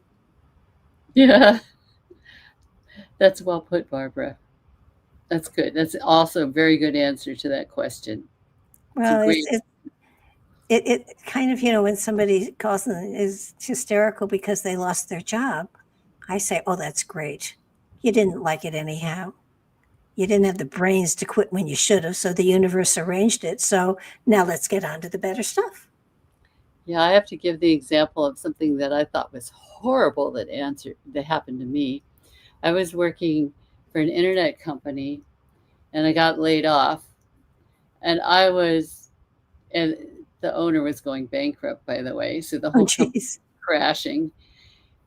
Yeah, that's well put, Barbara. That's good. That's also a very good answer to that question. It's a Well, great. it kind of, when somebody calls them is hysterical because they lost their job, I say, oh, that's great. You didn't like it anyhow. You didn't have the brains to quit when you should have, so the universe arranged it. So now let's get on to the better stuff. Yeah, I have to give the example of something that I thought was horrible that happened to me. I was working for an internet company, and I got laid off, and and the owner was going bankrupt, by the way, so the Oh, whole company geez. was crashing.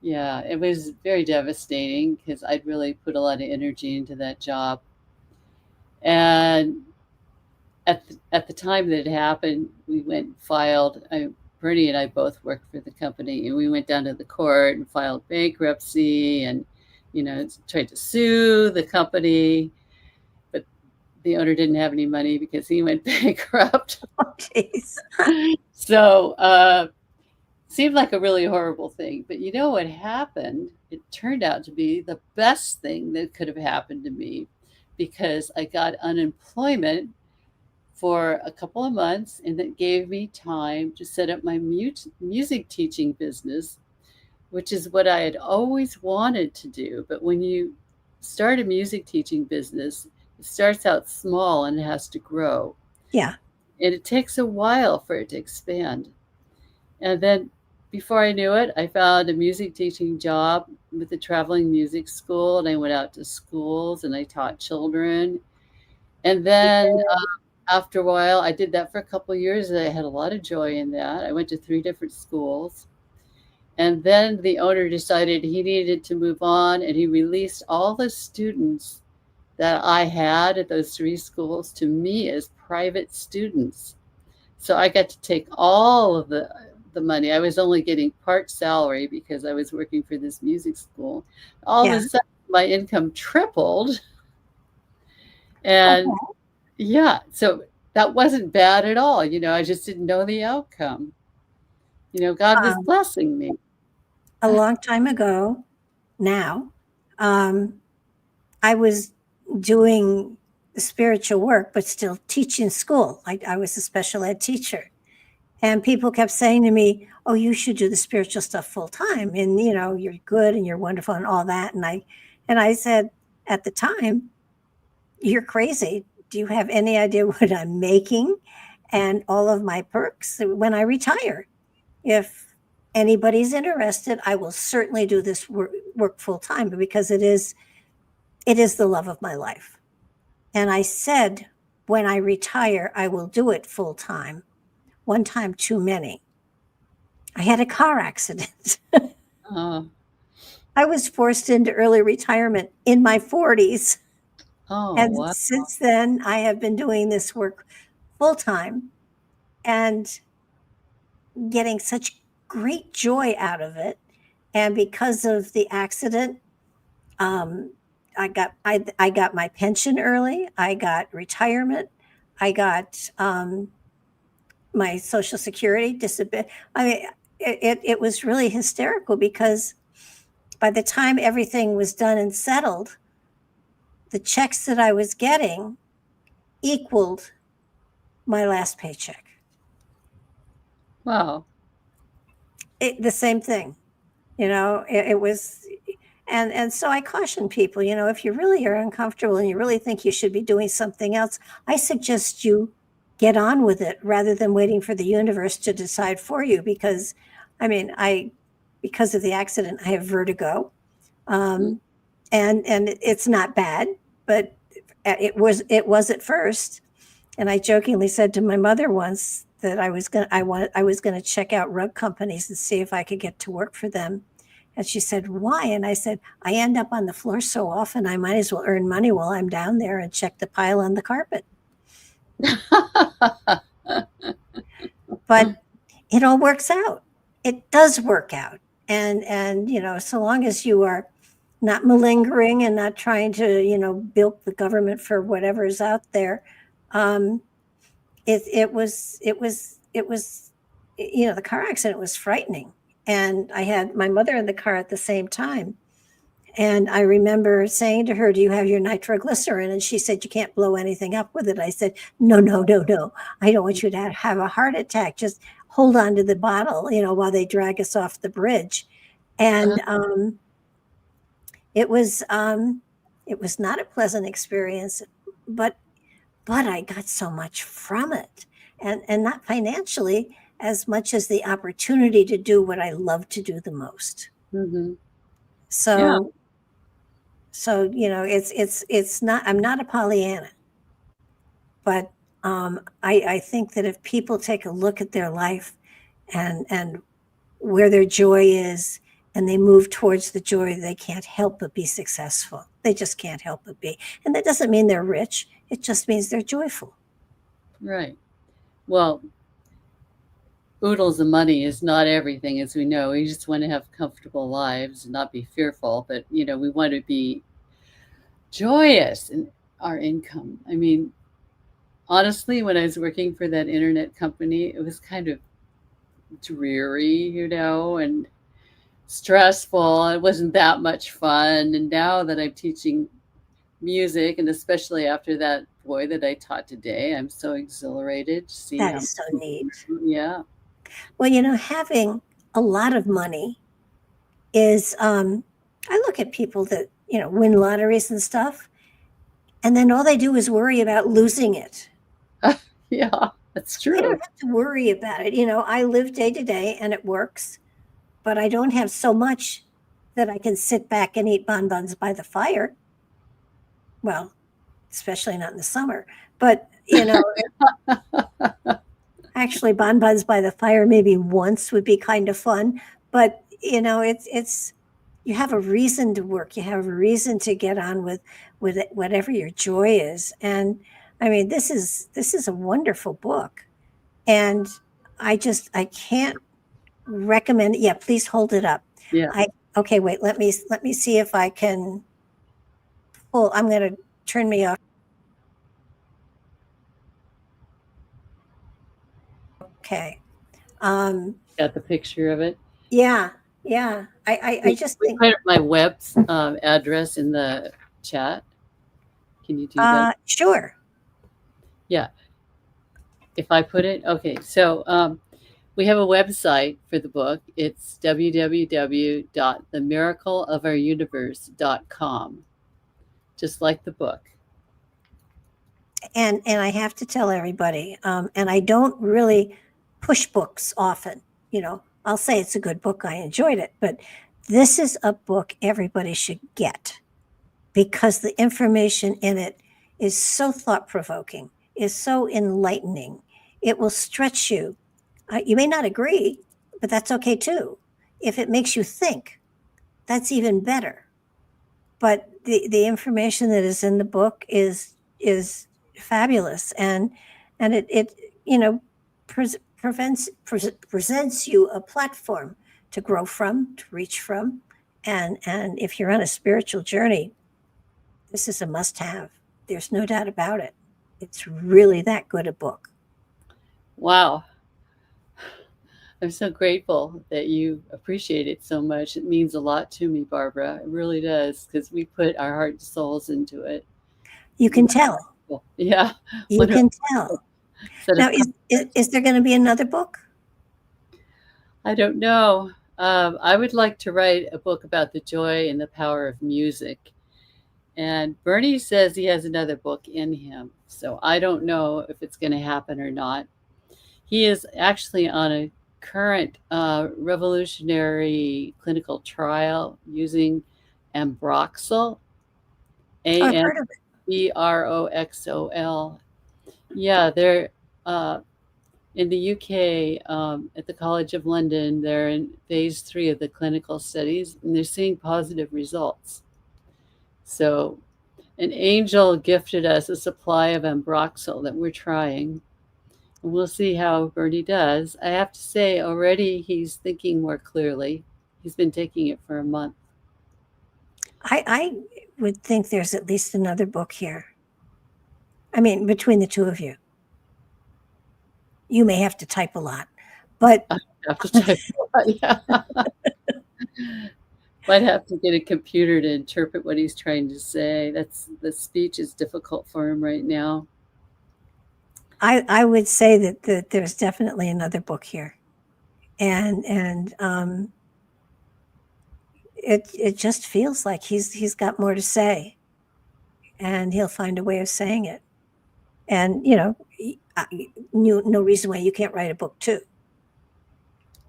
Yeah, it was very devastating because I'd really put a lot of energy into that job. And at the time that it happened, we went and filed. Bernie and I both worked for the company, and we went down to the court and filed bankruptcy, and tried to sue the company, but the owner didn't have any money because he went bankrupt. Oh, geez. So seemed like a really horrible thing, but you know what happened? It turned out to be the best thing that could have happened to me, because I got unemployment for a couple of months, and it gave me time to set up my music teaching business, which is what I had always wanted to do. But when you start a music teaching business, it starts out small and it has to grow. Yeah. And it takes a while for it to expand. And then before I knew it, I found a music teaching job with a traveling music school, and I went out to schools and I taught children. And then after a while, I did that for a couple of years, and I had a lot of joy in that. I went to 3 different schools. And then the owner decided he needed to move on, and he released all the students that I had at those 3 schools to me as private students. So I got to take all of the money. I was only getting part salary because I was working for this music school. All of a sudden, my income tripled. And yeah, so that wasn't bad at all. I just didn't know the outcome. God was blessing me. A long time ago now, I was doing spiritual work, but still teaching school. I was a special ed teacher. And people kept saying to me, oh, you should do the spiritual stuff full time. And, you're good and you're wonderful and all that. And I said at the time, you're crazy. Do you have any idea what I'm making and all of my perks when I retire? If anybody's interested, I will certainly do this work full time, because it is the love of my life. And I said, when I retire, I will do it full time. One time too many. I had a car accident. I was forced into early retirement in my 40s. And wow. since then, I have been doing this work full time and getting such great joy out of it. And because of the accident, I got my pension early. I got retirement. I got my Social Security disability. I mean, it was really hysterical, because by the time everything was done and settled, the checks that I was getting equaled my last paycheck. Wow. The same thing, it was. And so I caution people, if you really are uncomfortable and you really think you should be doing something else, I suggest you get on with it rather than waiting for the universe to decide for you. Because, because of the accident, I have vertigo, and it's not bad, but it was at first. And I jokingly said to my mother once that I was going to check out rug companies and see if I could get to work for them. And she said, why? And I said, I end up on the floor so often, I might as well earn money while I'm down there and check the pile on the carpet. But it all works out. It does work out. And so long as you are not malingering and not trying to, bilk the government for whatever is out there, it was the car accident was frightening. And I had my mother in the car at the same time. And I remember saying to her, do you have your nitroglycerin? And she said, you can't blow anything up with it. I said, no, no, no, no. I don't want you to have a heart attack. Just hold on to the bottle, while they drag us off the bridge. And it was not a pleasant experience, but I got so much from it. And not financially as much as the opportunity to do what I love to do the most. Mm-hmm. So it's not, I'm not a Pollyanna, but I think that if people take a look at their life and where their joy is, and they move towards the joy, they can't help but be successful. They just can't help but be. And that doesn't mean they're rich. It just means they're joyful. Right. Well, oodles of money is not everything, as we know. We just want to have comfortable lives and not be fearful, but we want to be joyous in our income. I mean, honestly, when I was working for that internet company, it was kind of dreary, and stressful. It wasn't that much fun. And now that I'm teaching music, and especially after that boy that I taught today, I'm so exhilarated to see That is so neat. Yeah. Well, having a lot of money is, I look at people that, win lotteries and stuff, and then all they do is worry about losing it. Yeah, that's true. You don't have to worry about it. I live day to day and it works, but I don't have so much that I can sit back and eat bonbons by the fire. Well, especially not in the summer, but actually bonbons by the fire maybe once would be kind of fun, but it's you have a reason to work, you have a reason to get on with it, whatever your joy is. And I mean, this is a wonderful book, and I can't recommend it. Yeah, please hold it up. Yeah. Okay, wait, let me see if I can pull. I'm going to turn me off. Okay. Got the picture of it? Yeah. I just think put my web address in the chat. Can you do that? Sure. Yeah. If I put it, okay. So we have a website for the book. It's www.themiracleofouruniverse.com, just like the book. And I have to tell everybody, and I don't really push books often. I'll say it's a good book. I enjoyed it, but this is a book everybody should get, because the information in it is so thought-provoking, is so enlightening. It will stretch you. You may not agree, but that's okay too. If it makes you think, that's even better. But the information that is in the book is fabulous, and it presents you a platform to grow from, to reach from, and if you're on a spiritual journey, this is a must-have. There's no doubt about it. It's really that good a book. Wow. I'm so grateful that you appreciate it so much. It means a lot to me, Barbara. It really does, because we put our heart and souls into it. You can tell. Yeah. You can tell. Now, is there going to be another book? I don't know. I would like to write a book about the joy and the power of music. And Bernie says he has another book in him. So I don't know if it's going to happen or not. He is actually on a current revolutionary clinical trial using Ambroxol. Ambroxol. Yeah, they're In the UK, at the College of London, they're in phase 3 of the clinical studies, and they're seeing positive results. So, an angel gifted us a supply of Ambroxol that we're trying. And we'll see how Bernie does. I have to say, already he's thinking more clearly. He's been taking it for a month. I would think there's at least another book here. I mean, between the two of you. You may have to type a lot, but I have to type a lot, yeah. Might have to get a computer to interpret what he's trying to say. The speech is difficult for him right now. I would say that there's definitely another book here, and it just feels like he's got more to say, and he'll find a way of saying it. And no reason why you can't write a book too.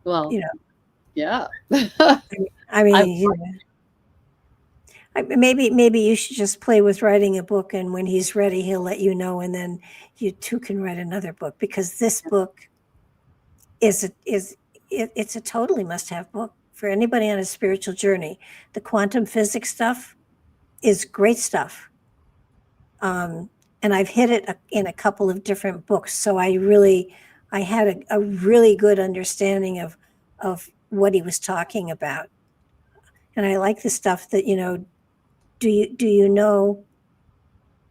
Well, yeah. I mean, maybe you should just play with writing a book, and when he's ready, he'll let you know, and then you two can write another book, because this book it's a totally must-have book for anybody on a spiritual journey. The quantum physics stuff is great stuff. And I've hit it in a couple of different books. So I had a really good understanding of what he was talking about. And I like the stuff that, do you know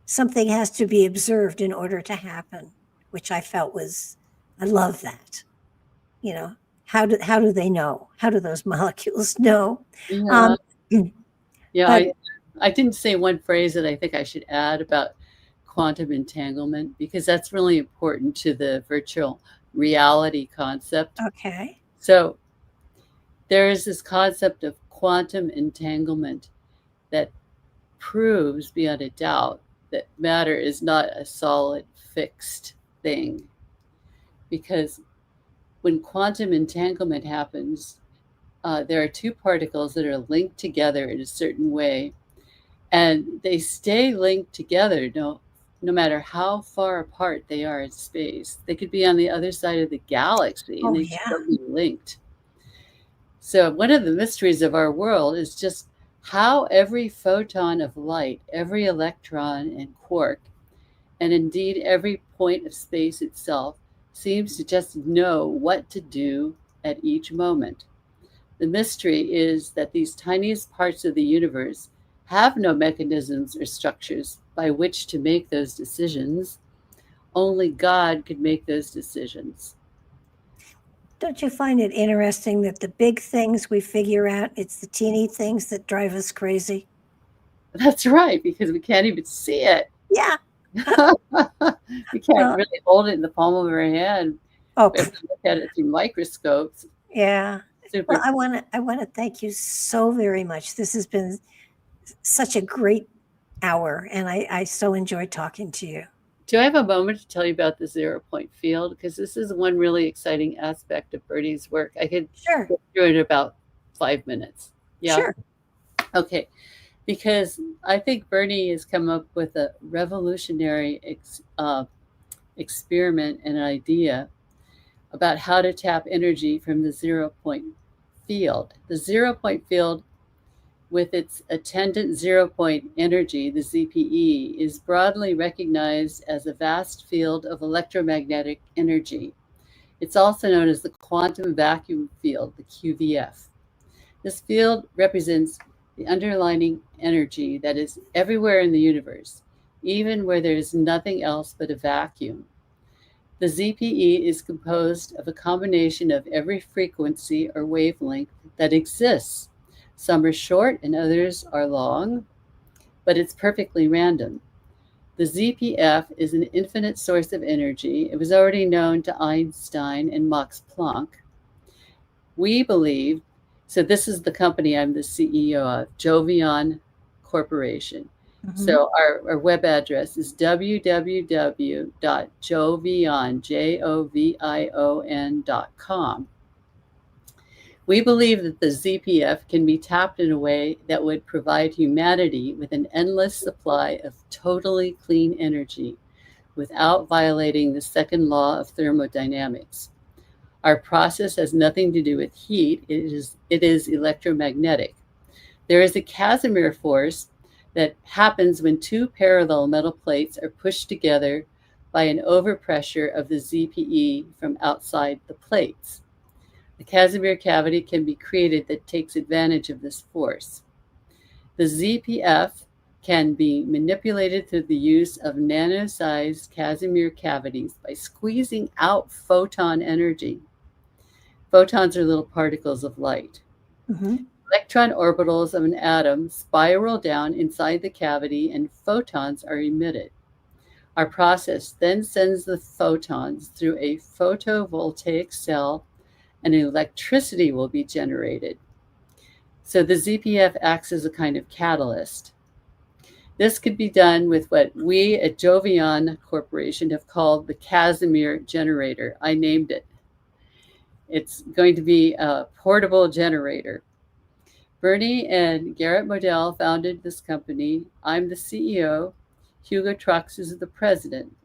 something has to be observed in order to happen, which I felt I love that. How do they know? How do those molecules know? Yeah. I didn't say one phrase that I think I should add about quantum entanglement, because that's really important to the virtual reality concept. Okay. So there is this concept of quantum entanglement that proves beyond a doubt that matter is not a solid, fixed thing. Because when quantum entanglement happens, there are two particles that are linked together in a certain way, and they stay linked together no matter how far apart they are in space. They could be on the other side of the galaxy, and they still be linked. So one of the mysteries of our world is just how every photon of light, every electron and quark, and indeed every point of space itself, seems to just know what to do at each moment. The mystery is that these tiniest parts of the universe have no mechanisms or structures by which to make those decisions. Only God could make those decisions. Don't you find it interesting that the big things we figure out, it's the teeny things that drive us crazy? That's right, because we can't even see it. Yeah. We can't really hold it in the palm of our hand. Oh, we have to look at it through microscopes. Yeah. Well, I want to thank you so very much. This has been such a great hour, and I so enjoyed talking to you. Do I have a moment to tell you about the 0-point field? Because this is one really exciting aspect of Bertie's work. I could Sure. go through it in about 5 minutes. Yeah. Sure. Okay. Because I think Bernie has come up with a revolutionary experiment and idea about how to tap energy from the 0-point field. The 0-point field, with its attendant 0-point energy, the ZPE, is broadly recognized as a vast field of electromagnetic energy. It's also known as the quantum vacuum field, the QVF. This field represents the underlying energy that is everywhere in the universe, even where there is nothing else but a vacuum. The ZPE is composed of a combination of every frequency or wavelength that exists. Some are short and others are long, but it's perfectly random. The ZPF is an infinite source of energy. It was already known to Einstein and Max Planck. We believe, so this is the company I'm the CEO of, Jovion Corporation. Mm-hmm. So our web address is www.jovion.com. We believe that the ZPF can be tapped in a way that would provide humanity with an endless supply of totally clean energy, without violating the second law of thermodynamics. Our process has nothing to do with heat, it is electromagnetic. There is a Casimir force that happens when two parallel metal plates are pushed together by an overpressure of the ZPE from outside the plates. The Casimir cavity can be created that takes advantage of this force. The ZPF can be manipulated through the use of nano-sized Casimir cavities by squeezing out photon energy. Photons are little particles of light. Mhm. Electron orbitals of an atom spiral down inside the cavity and photons are emitted. Our process then sends the photons through a photovoltaic cell and electricity will be generated. So the ZPF acts as a kind of catalyst. This could be done with what we at Jovian Corporation have called the Casimir generator. I named it. It's going to be a portable generator. Bernie and Garrett Modell founded this company. I'm the CEO. Hugo Trox is the president.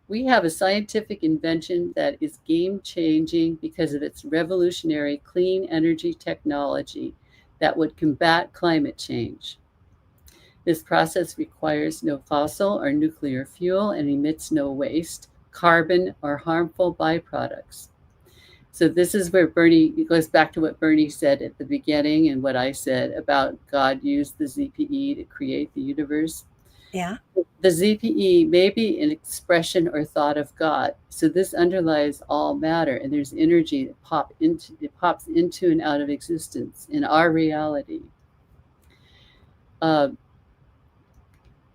We have a scientific invention that is game-changing because of its revolutionary clean energy technology that would combat climate change. This process requires no fossil or nuclear fuel and emits no waste, carbon, or harmful byproducts. So this is where it goes back to what Bernie said at the beginning and what I said about God used the ZPE to create the universe. Yeah. The ZPE may be an expression or thought of God. So this underlies all matter, and there's energy that pops into and out of existence in our reality.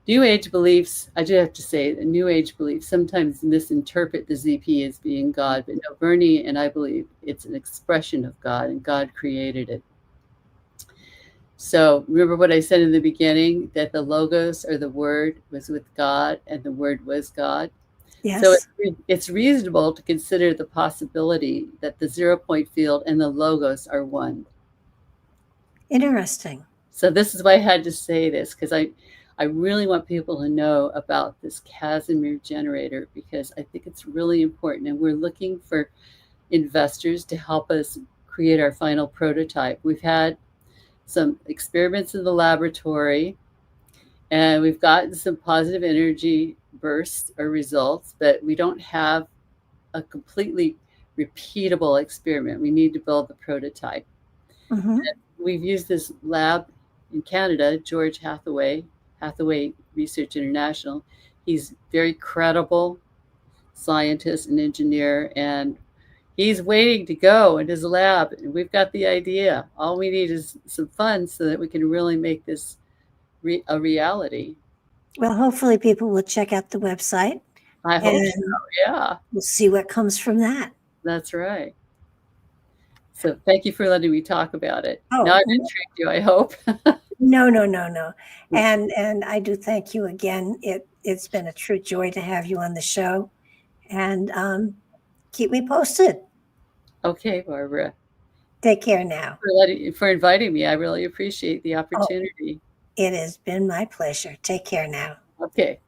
New Age beliefs, I do have to say, the New Age beliefs sometimes misinterpret the ZP as being God, but no, Bernie and I believe it's an expression of God, and God created it. So remember what I said in the beginning, that the Logos or the Word was with God, and the Word was God? Yes. So it's reasonable to consider the possibility that the 0-point field and the Logos are one. Interesting. So this is why I had to say this, because I really want people to know about this Casimir generator, because I think it's really important. And we're looking for investors to help us create our final prototype. We've had some experiments in the laboratory, and we've gotten some positive energy bursts or results, but we don't have a completely repeatable experiment. We need to build the prototype. Mm-hmm. We've used this lab in Canada, George Hathaway Research International. He's very credible scientist and engineer, and he's waiting to go in his lab. And we've got the idea. All we need is some funds so that we can really make this a reality. Well, hopefully people will check out the website. I hope so, yeah. We'll see what comes from that. That's right. So thank you for letting me talk about it. Oh, now I've intrigued you, I hope. No. And I do thank you again. It's been a true joy to have you on the show, and keep me posted. Okay, Barbara. Take care now. For inviting me. I really appreciate the opportunity. It has been my pleasure. Take care now. Okay.